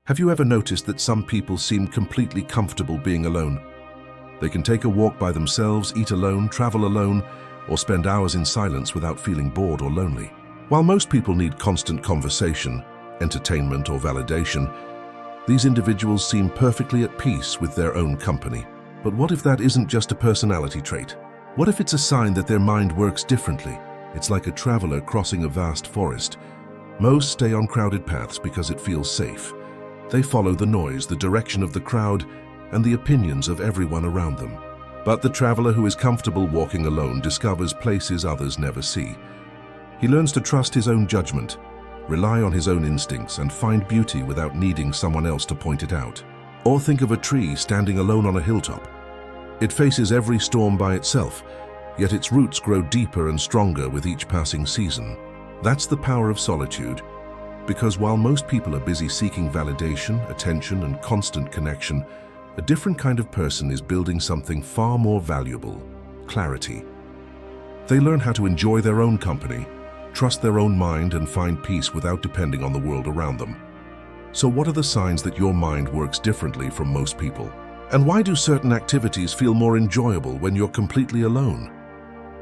Have you ever noticed that some people seem completely comfortable being alone? They can take a walk by themselves, eat alone, travel alone, or spend hours in silence without feeling bored or lonely. While most people need constant conversation, entertainment, or validation, these individuals seem perfectly at peace with their own company. But what if that isn't just a personality trait? What if it's a sign that their mind works differently? It's like a traveler crossing a vast forest. Most stay on crowded paths because it feels safe. They follow the noise, the direction of the crowd, and the opinions of everyone around them. But the traveler who is comfortable walking alone discovers places others never see. He learns to trust his own judgment, rely on his own instincts, and find beauty without needing someone else to point it out. Or think of a tree standing alone on a hilltop. It faces every storm by itself, yet its roots grow deeper and stronger with each passing season. That's the power of solitude, because while most people are busy seeking validation, attention, and constant connection, a different kind of person is building something far more valuable: clarity. They learn how to enjoy their own company, trust their own mind, and find peace without depending on the world around them. So what are the signs that your mind works differently from most people? And why do certain activities feel more enjoyable when you're completely alone?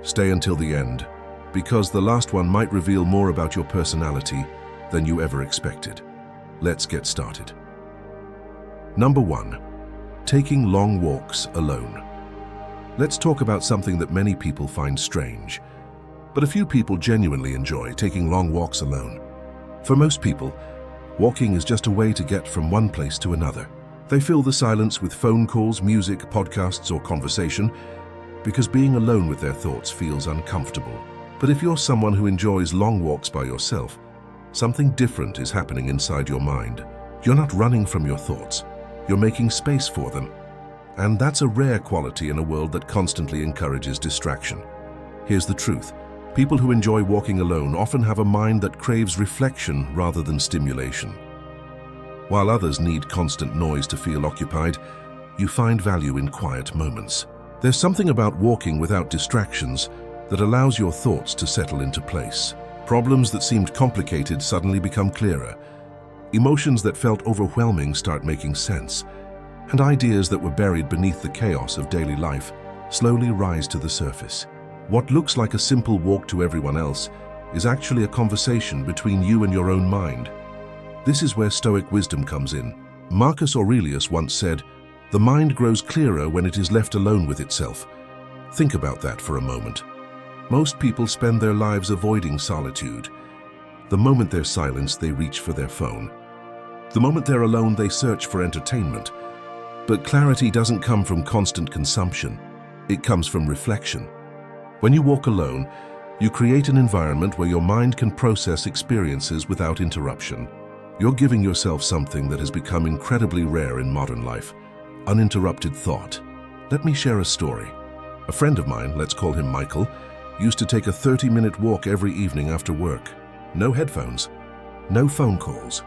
Stay until the end, because the last one might reveal more about your personality than you ever expected. Let's get started. Number 1. Taking long walks alone. Let's talk about something that many people find strange, but a few people genuinely enjoy: taking long walks alone. For most people, walking is just a way to get from one place to another. They fill the silence with phone calls, music, podcasts, or conversation because being alone with their thoughts feels uncomfortable. But if you're someone who enjoys long walks by yourself, something different is happening inside your mind. You're not running from your thoughts. You're making space for them. And that's a rare quality in a world that constantly encourages distraction. Here's the truth. People who enjoy walking alone often have a mind that craves reflection rather than stimulation. While others need constant noise to feel occupied, you find value in quiet moments. There's something about walking without distractions that allows your thoughts to settle into place. Problems that seemed complicated suddenly become clearer. Emotions that felt overwhelming start making sense. And ideas that were buried beneath the chaos of daily life slowly rise to the surface. What looks like a simple walk to everyone else is actually a conversation between you and your own mind. This is where Stoic wisdom comes in. Marcus Aurelius once said, "The mind grows clearer when it is left alone with itself." Think about that for a moment. Most people spend their lives avoiding solitude. The moment there's silence, they reach for their phone. The moment they're alone, they search for entertainment. But clarity doesn't come from constant consumption. It comes from reflection. When you walk alone, you create an environment where your mind can process experiences without interruption. You're giving yourself something that has become incredibly rare in modern life: uninterrupted thought. Let me share a story. A friend of mine, let's call him Michael, used to take a 30-minute walk every evening after work. No headphones, no phone calls,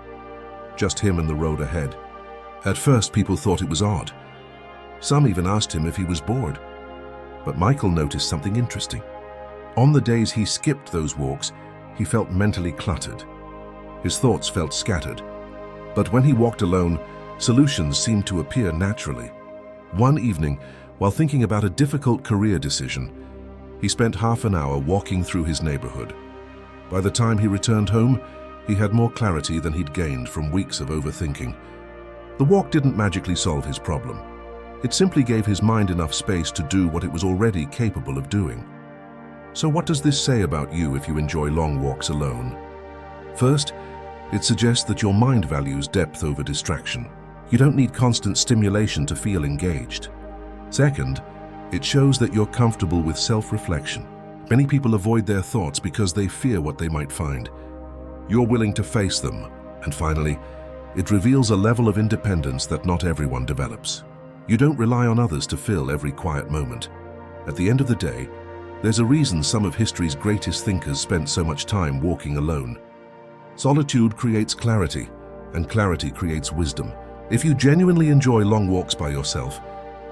just him and the road ahead. At first, people thought it was odd. Some even asked him if he was bored. But Michael noticed something interesting. On the days he skipped those walks, he felt mentally cluttered. His thoughts felt scattered. But when he walked alone, solutions seemed to appear naturally. One evening, while thinking about a difficult career decision, he spent half an hour walking through his neighborhood. By the time he returned home, he had more clarity than he'd gained from weeks of overthinking. The walk didn't magically solve his problem. It simply gave his mind enough space to do what it was already capable of doing. So what does this say about you if you enjoy long walks alone? First, it suggests that your mind values depth over distraction. You don't need constant stimulation to feel engaged. Second, it shows that you're comfortable with self-reflection. Many people avoid their thoughts because they fear what they might find. You're willing to face them. And finally, it reveals a level of independence that not everyone develops. You don't rely on others to fill every quiet moment. At the end of the day, there's a reason some of history's greatest thinkers spent so much time walking alone. Solitude creates clarity, and clarity creates wisdom. If you genuinely enjoy long walks by yourself,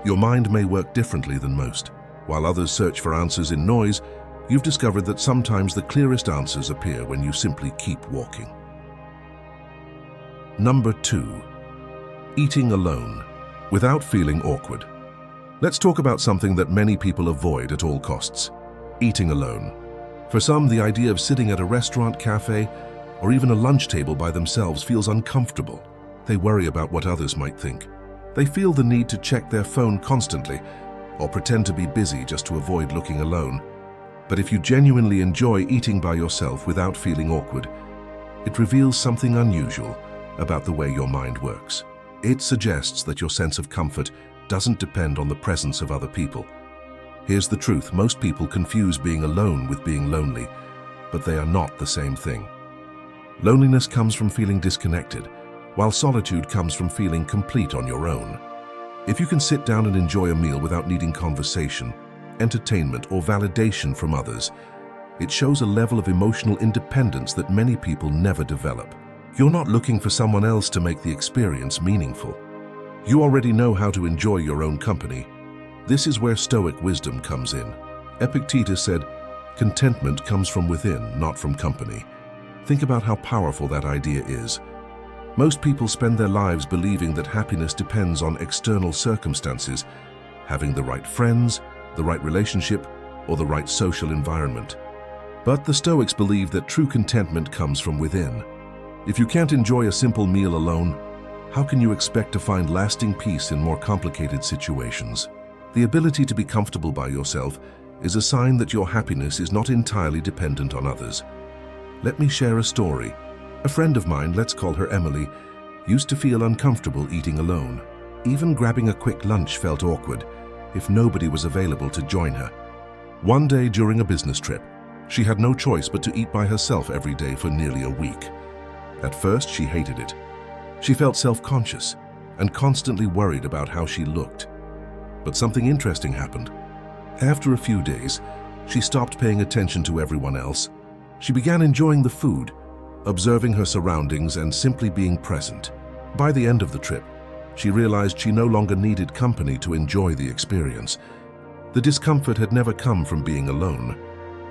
your mind may work differently than most. While others search for answers in noise, you've discovered that sometimes the clearest answers appear when you simply keep walking. Number 2. Eating alone, without feeling awkward. Let's talk about something that many people avoid at all costs: eating alone. For some, the idea of sitting at a restaurant, cafe, or even a lunch table by themselves feels uncomfortable. They worry about what others might think. They feel the need to check their phone constantly or pretend to be busy just to avoid looking alone. But if you genuinely enjoy eating by yourself without feeling awkward, it reveals something unusual about the way your mind works. It suggests that your sense of comfort doesn't depend on the presence of other people. Here's the truth: most people confuse being alone with being lonely, but they are not the same thing. Loneliness comes from feeling disconnected, while solitude comes from feeling complete on your own. If you can sit down and enjoy a meal without needing conversation, entertainment, or validation from others, it shows a level of emotional independence that many people never develop. You're not looking for someone else to make the experience meaningful. You already know how to enjoy your own company. This is where Stoic wisdom comes in. Epictetus said, "Contentment comes from within, not from company." Think about how powerful that idea is. Most people spend their lives believing that happiness depends on external circumstances, having the right friends, the right relationship, or the right social environment. But the Stoics believe that true contentment comes from within. If you can't enjoy a simple meal alone, how can you expect to find lasting peace in more complicated situations? The ability to be comfortable by yourself is a sign that your happiness is not entirely dependent on others. Let me share a story. A friend of mine, let's call her Emily, used to feel uncomfortable eating alone. Even grabbing a quick lunch felt awkward if nobody was available to join her. One day during a business trip, she had no choice but to eat by herself every day for nearly a week. At first, she hated it. She felt self-conscious and constantly worried about how she looked. But something interesting happened. After a few days, she stopped paying attention to everyone else. She began enjoying the food, observing her surroundings, and simply being present. By the end of the trip, she realized she no longer needed company to enjoy the experience. The discomfort had never come from being alone.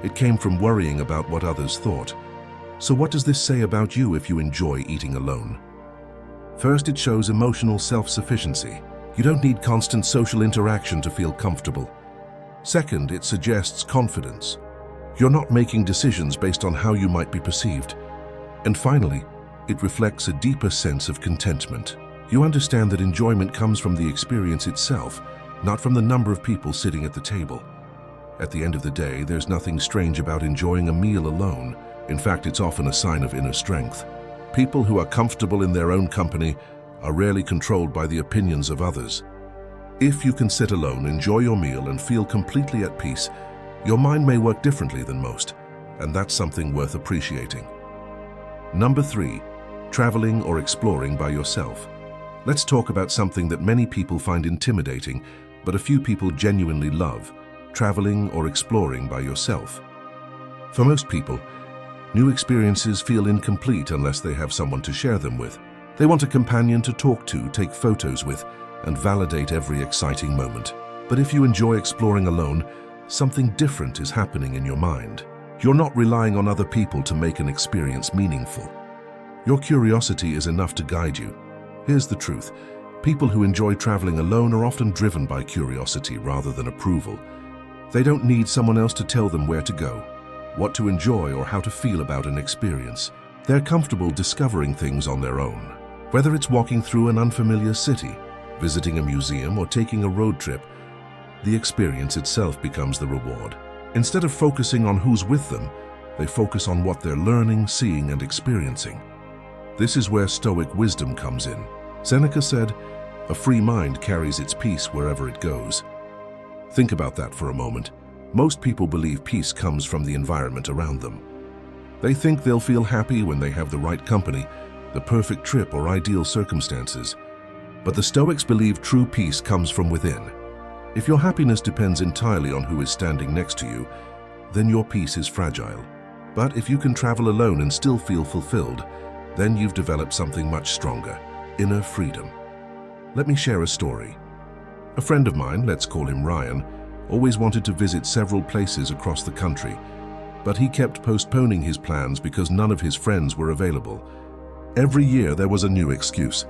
It came from worrying about what others thought. So what does this say about you if you enjoy eating alone? First, it shows emotional self-sufficiency. You don't need constant social interaction to feel comfortable. Second, it suggests confidence. You're not making decisions based on how you might be perceived. And finally, it reflects a deeper sense of contentment. You understand that enjoyment comes from the experience itself, not from the number of people sitting at the table. At the end of the day, there's nothing strange about enjoying a meal alone. In fact, it's often a sign of inner strength. People who are comfortable in their own company are rarely controlled by the opinions of others. If you can sit alone, enjoy your meal, and feel completely at peace, your mind may work differently than most, and that's something worth appreciating. Number 3, traveling or exploring by yourself. Let's talk about something that many people find intimidating, but a few people genuinely love: traveling or exploring by yourself. For most people, new experiences feel incomplete unless they have someone to share them with. They want a companion to talk to, take photos with, and validate every exciting moment. But if you enjoy exploring alone, something different is happening in your mind. You're not relying on other people to make an experience meaningful. Your curiosity is enough to guide you. Here's the truth: people who enjoy traveling alone are often driven by curiosity rather than approval. They don't need someone else to tell them where to go, what to enjoy, or how to feel about an experience. They're comfortable discovering things on their own. Whether it's walking through an unfamiliar city, visiting a museum, or taking a road trip, the experience itself becomes the reward. Instead of focusing on who's with them, they focus on what they're learning, seeing, and experiencing. This is where Stoic wisdom comes in. Seneca said, "A free mind carries its peace wherever it goes." Think about that for a moment. Most people believe peace comes from the environment around them. They think they'll feel happy when they have the right company, the perfect trip, or ideal circumstances. But the Stoics believe true peace comes from within. If your happiness depends entirely on who is standing next to you, then your peace is fragile. But if you can travel alone and still feel fulfilled, then you've developed something much stronger: inner freedom. Let me share a story. A friend of mine, let's call him Ryan, always wanted to visit several places across the country, but he kept postponing his plans because none of his friends were available. Every year there was a new excuse.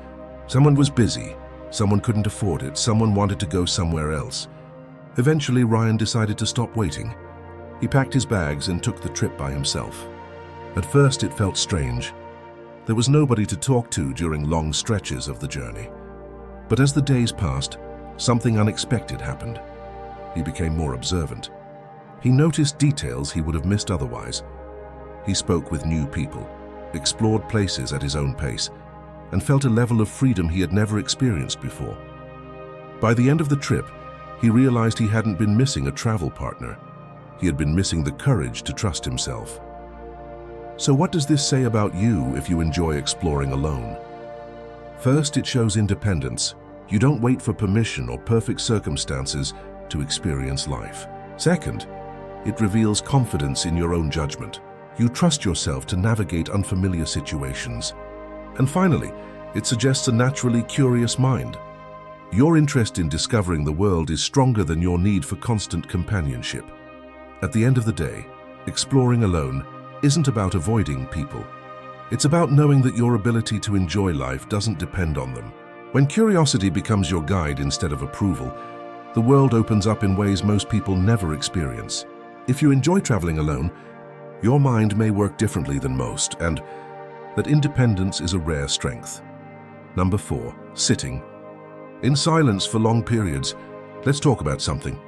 Someone was busy, someone couldn't afford it, someone wanted to go somewhere else. Eventually, Ryan decided to stop waiting. He packed his bags and took the trip by himself. At first, it felt strange. There was nobody to talk to during long stretches of the journey. But as the days passed, something unexpected happened. He became more observant. He noticed details he would have missed otherwise. He spoke with new people, explored places at his own pace, and felt a level of freedom he had never experienced before. By the end of the trip, he realized he hadn't been missing a travel partner. He had been missing the courage to trust himself. So what does this say about you if you enjoy exploring alone? First, it shows independence. You don't wait for permission or perfect circumstances to experience life. Second, it reveals confidence in your own judgment. You trust yourself to navigate unfamiliar situations. And finally, it suggests a naturally curious mind. Your interest in discovering the world is stronger than your need for constant companionship. At the end of the day, exploring alone isn't about avoiding people. It's about knowing that your ability to enjoy life doesn't depend on them. When curiosity becomes your guide instead of approval, the world opens up in ways most people never experience. If you enjoy traveling alone, your mind may work differently than most, and that independence is a rare strength. Number 4, sitting. In silence for long periods, let's talk about something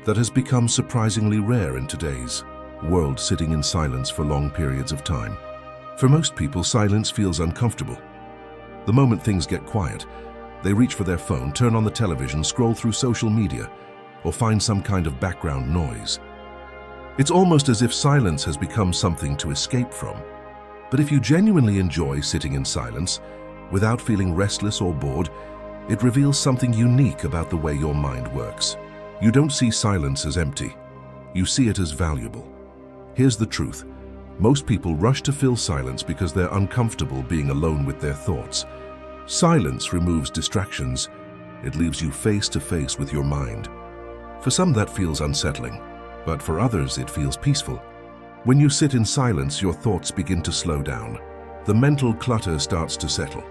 that has become surprisingly rare in today's world, sitting in silence for long periods of time. For most people, silence feels uncomfortable. The moment things get quiet, they reach for their phone, turn on the television, scroll through social media, or find some kind of background noise. It's almost as if silence has become something to escape from. But if you genuinely enjoy sitting in silence, without feeling restless or bored, it reveals something unique about the way your mind works. You don't see silence as empty. You see it as valuable. Here's the truth. Most people rush to fill silence because they're uncomfortable being alone with their thoughts. Silence removes distractions. It leaves you face to face with your mind. For some, that feels unsettling, but for others, it feels peaceful. When you sit in silence, your thoughts begin to slow down. The mental clutter starts to settle.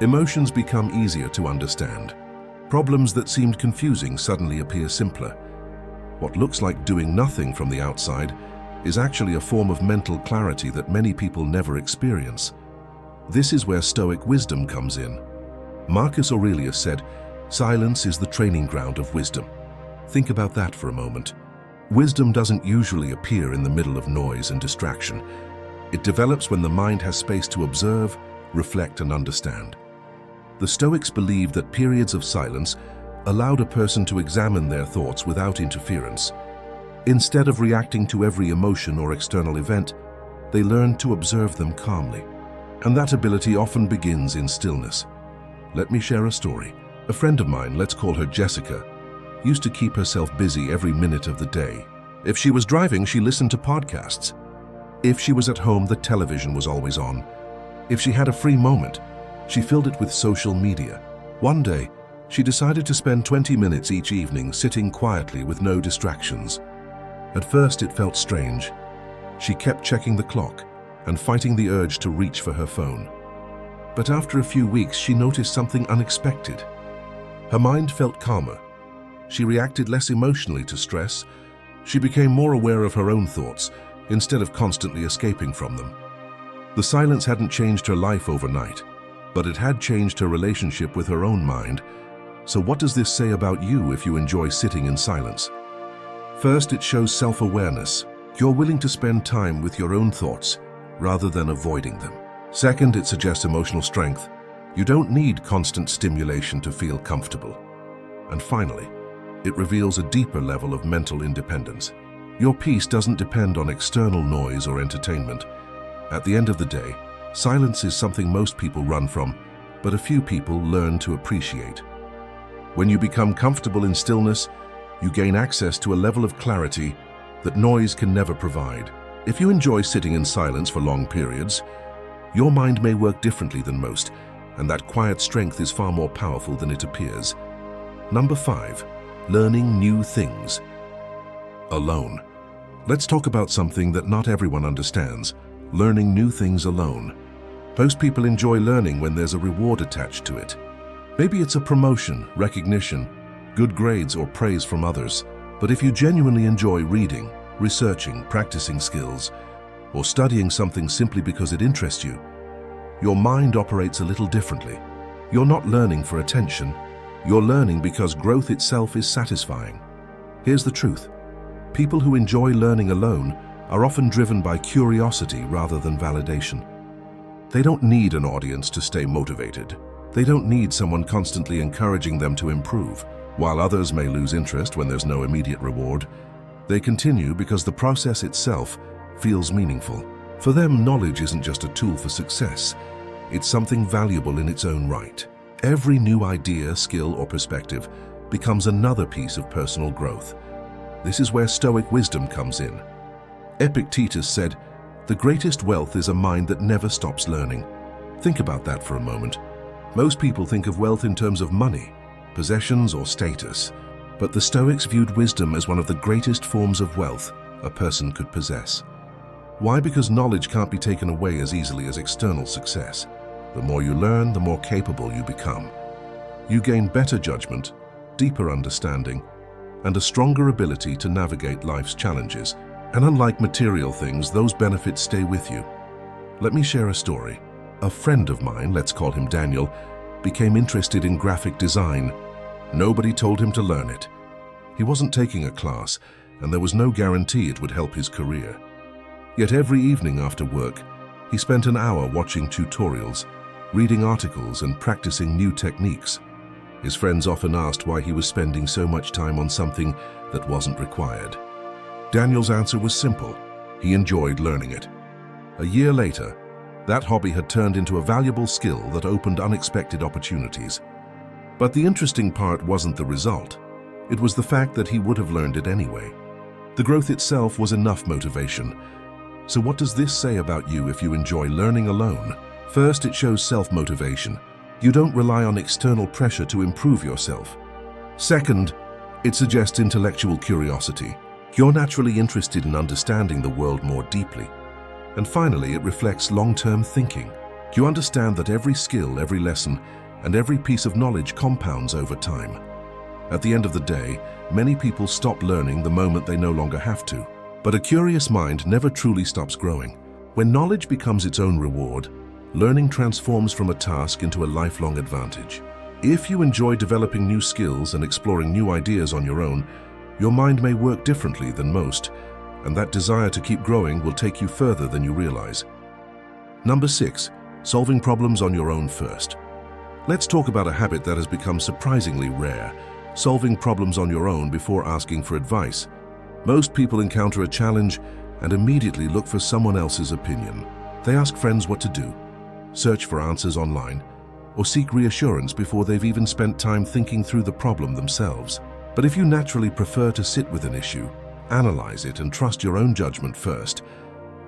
Emotions become easier to understand. Problems that seemed confusing suddenly appear simpler. What looks like doing nothing from the outside is actually a form of mental clarity that many people never experience. This is where Stoic wisdom comes in. Marcus Aurelius said, "Silence is the training ground of wisdom." Think about that for a moment. Wisdom doesn't usually appear in the middle of noise and distraction. It develops when the mind has space to observe, reflect, and understand. The Stoics believed that periods of silence allowed a person to examine their thoughts without interference. Instead of reacting to every emotion or external event, they learned to observe them calmly. And that ability often begins in stillness. Let me share a story. A friend of mine, let's call her Jessica, used to keep herself busy every minute of the day. If she was driving, she listened to podcasts. If she was at home, the television was always on. If she had a free moment, she filled it with social media. One day, she decided to spend 20 minutes each evening sitting quietly with no distractions. At first, it felt strange. She kept checking the clock and fighting the urge to reach for her phone. But after a few weeks, she noticed something unexpected. Her mind felt calmer. She reacted less emotionally to stress. She became more aware of her own thoughts instead of constantly escaping from them. The silence hadn't changed her life overnight, but it had changed her relationship with her own mind. So what does this say about you if you enjoy sitting in silence? First, it shows self-awareness. You're willing to spend time with your own thoughts rather than avoiding them. Second, it suggests emotional strength. You don't need constant stimulation to feel comfortable. And finally, it reveals a deeper level of mental independence. Your peace doesn't depend on external noise or entertainment. At the end of the day, silence is something most people run from, but a few people learn to appreciate. When you become comfortable in stillness, you gain access to a level of clarity that noise can never provide. If you enjoy sitting in silence for long periods, your mind may work differently than most, and that quiet strength is far more powerful than it appears. Number 5, learning new things. Alone. Let's talk about something that not everyone understands: learning new things alone. Most people enjoy learning when there's a reward attached to it. Maybe it's a promotion, recognition, good grades, or praise from others. But if you genuinely enjoy reading, researching, practicing skills, or studying something simply because it interests you, your mind operates a little differently. You're not learning for attention. You're learning because growth itself is satisfying. Here's the truth. People who enjoy learning alone are often driven by curiosity rather than validation. They don't need an audience to stay motivated. They don't need someone constantly encouraging them to improve. While others may lose interest when there's no immediate reward, they continue because the process itself feels meaningful. For them, knowledge isn't just a tool for success. It's something valuable in its own right. Every new idea, skill, or perspective becomes another piece of personal growth. This is where Stoic wisdom comes in. Epictetus said, "The greatest wealth is a mind that never stops learning." Think about that for a moment. Most people think of wealth in terms of money, possessions, or status. But the Stoics viewed wisdom as one of the greatest forms of wealth a person could possess. Why? Because knowledge can't be taken away as easily as external success. The more you learn, the more capable you become. You gain better judgment, deeper understanding, and a stronger ability to navigate life's challenges. And unlike material things, those benefits stay with you. Let me share a story. A friend of mine, let's call him Daniel, became interested in graphic design. Nobody told him to learn it. He wasn't taking a class, and there was no guarantee it would help his career. Yet every evening after work, he spent an hour watching tutorials, reading articles, and practicing new techniques. His friends often asked why he was spending so much time on something that wasn't required. Daniel's answer was simple. He enjoyed learning it. A year later, that hobby had turned into a valuable skill that opened unexpected opportunities. But the interesting part wasn't the result. It was the fact that he would have learned it anyway. The growth itself was enough motivation. So what does this say about you if you enjoy learning alone? First, it shows self-motivation. You don't rely on external pressure to improve yourself. Second, it suggests intellectual curiosity. You're naturally interested in understanding the world more deeply. And finally, it reflects long-term thinking. You understand that every skill, every lesson, and every piece of knowledge compounds over time. At the end of the day, many people stop learning the moment they no longer have to. But a curious mind never truly stops growing. When knowledge becomes its own reward, learning transforms from a task into a lifelong advantage. If you enjoy developing new skills and exploring new ideas on your own, your mind may work differently than most, and that desire to keep growing will take you further than you realize. Number 6, solving problems on your own first. Let's talk about a habit that has become surprisingly rare, solving problems on your own before asking for advice. Most people encounter a challenge and immediately look for someone else's opinion. They ask friends what to do, search for answers online, or seek reassurance before they've even spent time thinking through the problem themselves. But if you naturally prefer to sit with an issue, analyze it, and trust your own judgment first,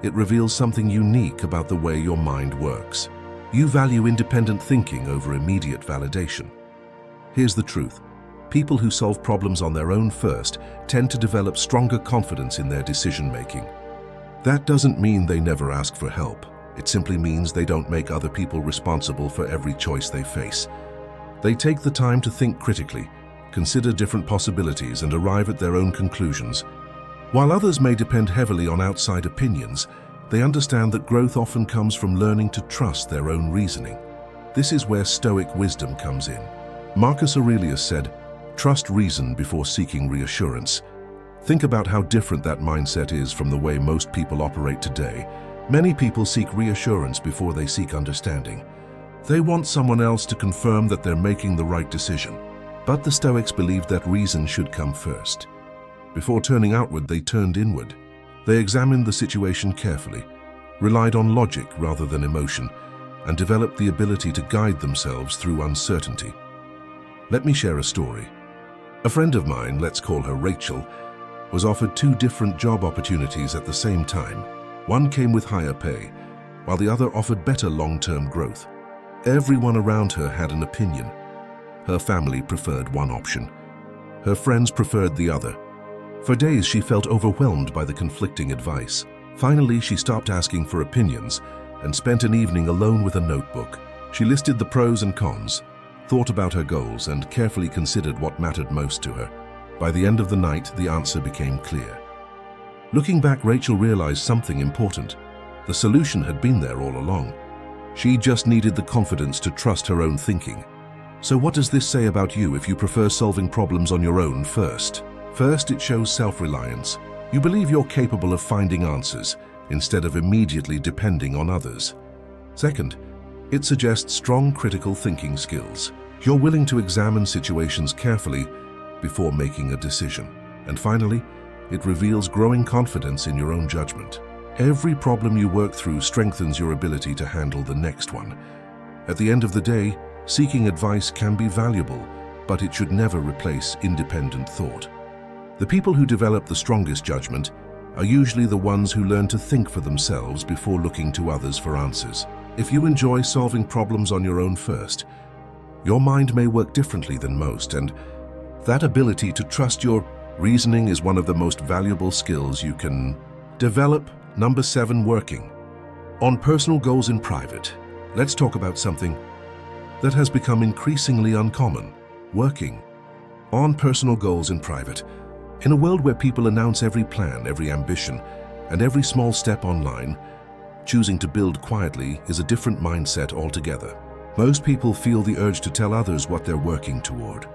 it reveals something unique about the way your mind works. You value independent thinking over immediate validation. Here's the truth. People who solve problems on their own first tend to develop stronger confidence in their decision-making. That doesn't mean they never ask for help. It simply means they don't make other people responsible for every choice they face. They take the time to think critically, consider different possibilities, and arrive at their own conclusions. While others may depend heavily on outside opinions, they understand that growth often comes from learning to trust their own reasoning. This is where Stoic wisdom comes in. Marcus Aurelius said, "Trust reason before seeking reassurance." Think about how different that mindset is from the way most people operate today. Many people seek reassurance before they seek understanding. They want someone else to confirm that they're making the right decision. But the Stoics believed that reason should come first. Before turning outward, they turned inward. They examined the situation carefully, relied on logic rather than emotion, and developed the ability to guide themselves through uncertainty. Let me share a story. A friend of mine, let's call her Rachel, was offered 2 different job opportunities at the same time. One came with higher pay, while the other offered better long-term growth. Everyone around her had an opinion. Her family preferred one option. Her friends preferred the other. For days, she felt overwhelmed by the conflicting advice. Finally, she stopped asking for opinions and spent an evening alone with a notebook. She listed the pros and cons, thought about her goals, and carefully considered what mattered most to her. By the end of the night, the answer became clear. Looking back, Rachel realized something important. The solution had been there all along. She just needed the confidence to trust her own thinking. So what does this say about you if you prefer solving problems on your own first? First, it shows self-reliance. You believe you're capable of finding answers instead of immediately depending on others. Second, it suggests strong critical thinking skills. You're willing to examine situations carefully before making a decision. And finally, it reveals growing confidence in your own judgment. Every problem you work through strengthens your ability to handle the next one. At the end of the day, seeking advice can be valuable, but it should never replace independent thought. The people who develop the strongest judgment are usually the ones who learn to think for themselves before looking to others for answers. If you enjoy solving problems on your own first, your mind may work differently than most, and that ability to trust your reasoning is one of the most valuable skills you can develop. Number 7, working on personal goals in private. Let's talk about something that has become increasingly uncommon: working on personal goals in private. In a world where people announce every plan, every ambition, and every small step online, choosing to build quietly is a different mindset altogether. Most people feel the urge to tell others what they're working toward.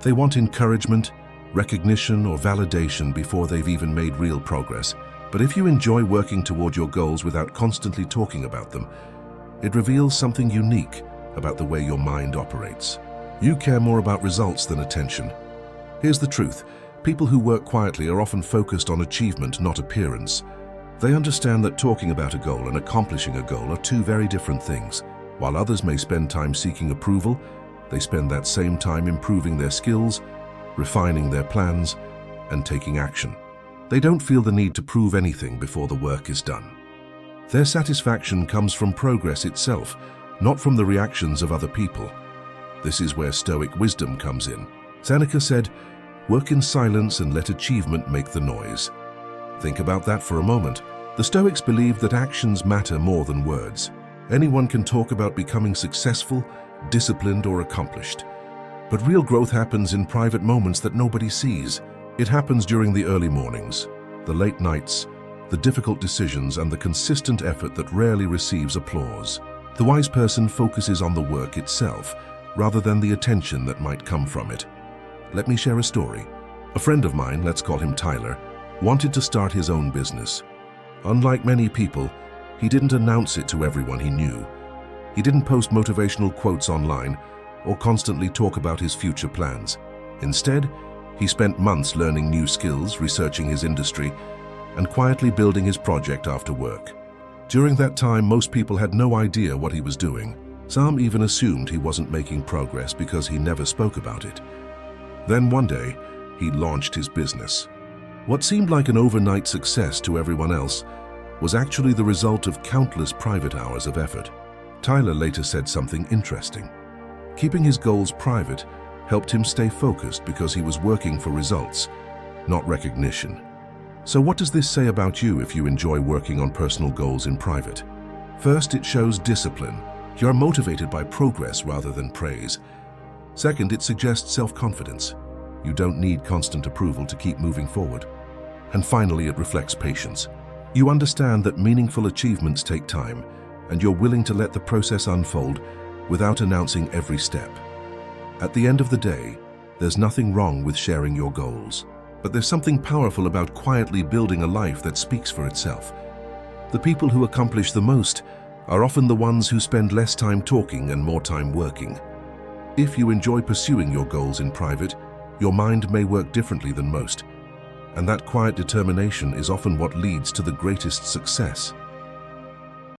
They want encouragement, recognition, or validation before they've even made real progress. But if you enjoy working toward your goals without constantly talking about them, it reveals something unique about the way your mind operates. You care more about results than attention. Here's the truth: people who work quietly are often focused on achievement, not appearance. They understand that talking about a goal and accomplishing a goal are two very different things. While others may spend time seeking approval, they spend that same time improving their skills, refining their plans, and taking action. They don't feel the need to prove anything before the work is done. Their satisfaction comes from progress itself, not from the reactions of other people. This is where Stoic wisdom comes in. Seneca said, "Work in silence and let achievement make the noise." Think about that for a moment. The Stoics believed that actions matter more than words. Anyone can talk about becoming successful, disciplined, or accomplished. But real growth happens in private moments that nobody sees. It happens during the early mornings, the late nights, the difficult decisions, and the consistent effort that rarely receives applause. The wise person focuses on the work itself, rather than the attention that might come from it. Let me share a story. A friend of mine, let's call him Tyler, wanted to start his own business. Unlike many people, he didn't announce it to everyone he knew. He didn't post motivational quotes online or constantly talk about his future plans. Instead, he spent months learning new skills, researching his industry, and quietly building his project after work. During that time, most people had no idea what he was doing. Some even assumed he wasn't making progress because he never spoke about it. Then one day, he launched his business. What seemed like an overnight success to everyone else was actually the result of countless private hours of effort. Tyler later said something interesting. Keeping his goals private helped him stay focused because he was working for results, not recognition. So what does this say about you if you enjoy working on personal goals in private? First, it shows discipline. You're motivated by progress rather than praise. Second, it suggests self-confidence. You don't need constant approval to keep moving forward. And finally, it reflects patience. You understand that meaningful achievements take time, and you're willing to let the process unfold without announcing every step. At the end of the day, there's nothing wrong with sharing your goals. But there's something powerful about quietly building a life that speaks for itself. The people who accomplish the most are often the ones who spend less time talking and more time working. If you enjoy pursuing your goals in private, your mind may work differently than most. And that quiet determination is often what leads to the greatest success.